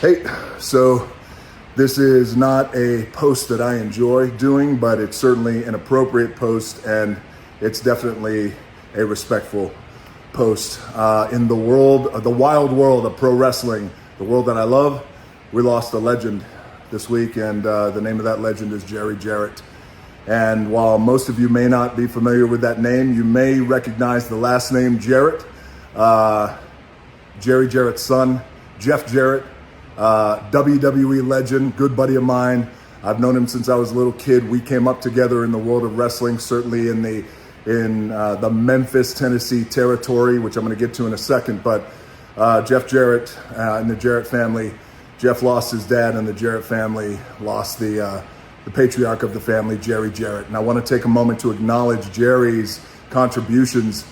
Hey, so this is not a post that I enjoy doing, but it's certainly an appropriate post, and it's definitely a respectful post. In the world, the wild world of pro wrestling, the world that I love, we lost a legend this week, and the name of that legend is Jarrett. And while most of you may not be familiar with that name, you may recognize the last name Jarrett. Jarrett's son, Jeff Jarrett, WWE legend, good buddy of mine. I've known him since I was a little kid. We came up together in the world of wrestling, certainly in the Memphis, Tennessee territory, which I'm going to get to in a second. But Jeff Jarrett and the Jarrett family, Jeff lost his dad, and the Jarrett family lost the patriarch of the family, Jarrett. And I want to take a moment to acknowledge Jerry's contributions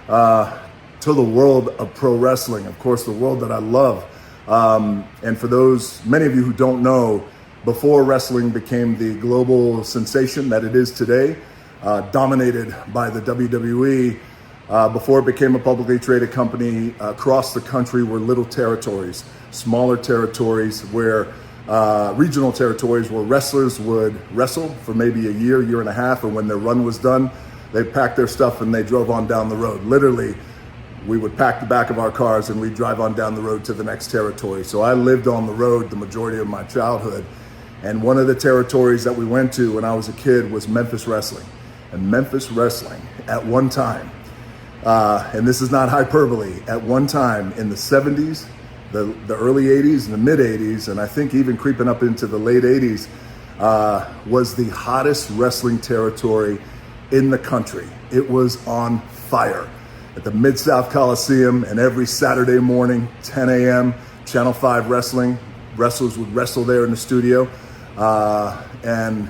to the world of pro wrestling, of course, the world that I love. And for those, many of you who don't know, before wrestling became the global sensation that it is today, dominated by the WWE, before it became a publicly traded company, across the country were little territories, smaller territories where regional territories where wrestlers would wrestle for maybe a year and a half, and when their run was done, they packed their stuff and they drove on down the road. Literally, we would pack the back of our cars and we'd drive on down the road to the next territory. So I lived on the road the majority of my childhood. And one of the territories that we went to when I was a kid was Memphis wrestling. And Memphis wrestling at one time, and this is not hyperbole, at one time in the 70s, the early 80s and the mid 80s, and I think even creeping up into the late 80s, was the hottest wrestling territory in the country. It was on fire. At the Mid-South Coliseum, and every Saturday morning, 10 a.m., Channel 5 wrestling. Wrestlers would wrestle there in the studio. And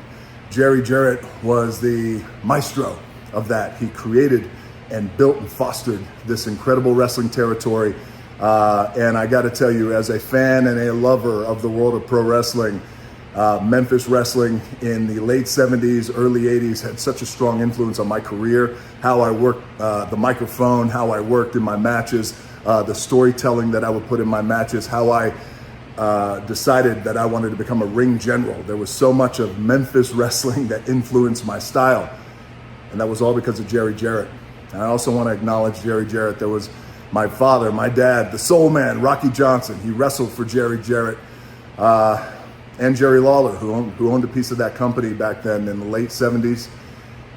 Jarrett was the maestro of that. He created and built and fostered this incredible wrestling territory. And I got to tell you, as a fan and a lover of the world of pro wrestling, Memphis wrestling in the late 70s, early 80s had such a strong influence on my career, how I worked the microphone, how I worked in my matches, the storytelling that I would put in my matches, how I decided that I wanted to become a ring general. There was so much of Memphis wrestling that influenced my style, and that was all because of Jarrett. And I also want to acknowledge Jarrett. There was my father, my dad, the soul man, Rocky Johnson. He wrestled for Jarrett. And Jerry Lawler, who owned a piece of that company back then in the late 70s.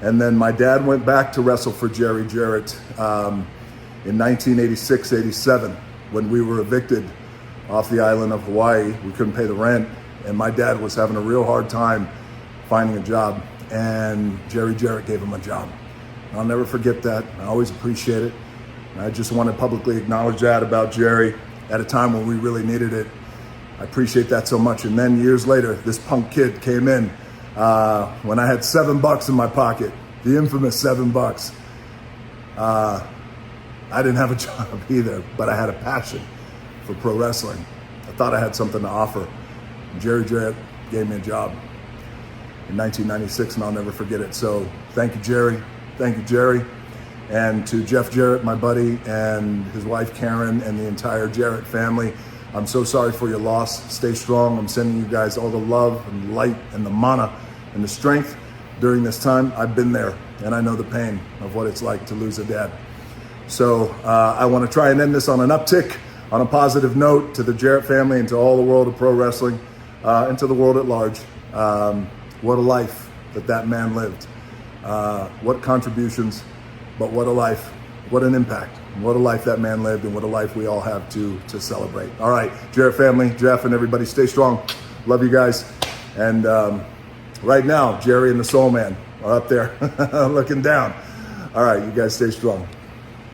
And then my dad went back to wrestle for Jarrett in 1986-87 when we were evicted off the island of Hawaii. We couldn't pay the rent, and my dad was having a real hard time finding a job, and Jarrett gave him a job. I'll never forget that. I always appreciate it. And I just want to publicly acknowledge that about Jerry at a time when we really needed it. I appreciate that so much. And then years later, this punk kid came in when I had $7 in my pocket, the infamous $7. I didn't have a job either, but I had a passion for pro wrestling. I thought I had something to offer. Jarrett gave me a job in 1996, and I'll never forget it. So thank you, Jerry. Thank you, Jerry. And to Jeff Jarrett, my buddy, and his wife, Karen, and the entire Jarrett family, I'm so sorry for your loss. Stay strong. I'm sending you guys all the love and light and the mana and the strength during this time. I've been there, and I know the pain of what it's like to lose a dad. So I want to try and end this on an uptick, on a positive note, to the Jarrett family and to all the world of pro wrestling, and to the world at large. What a life that man lived. What contributions, but what a life. What an impact. What a life that man lived, and what a life we all have to celebrate. All right, Jarrett family, Jeff, and everybody, stay strong. Love you guys. And right now, Jerry and the Soul Man are up there looking down. All right, you guys stay strong.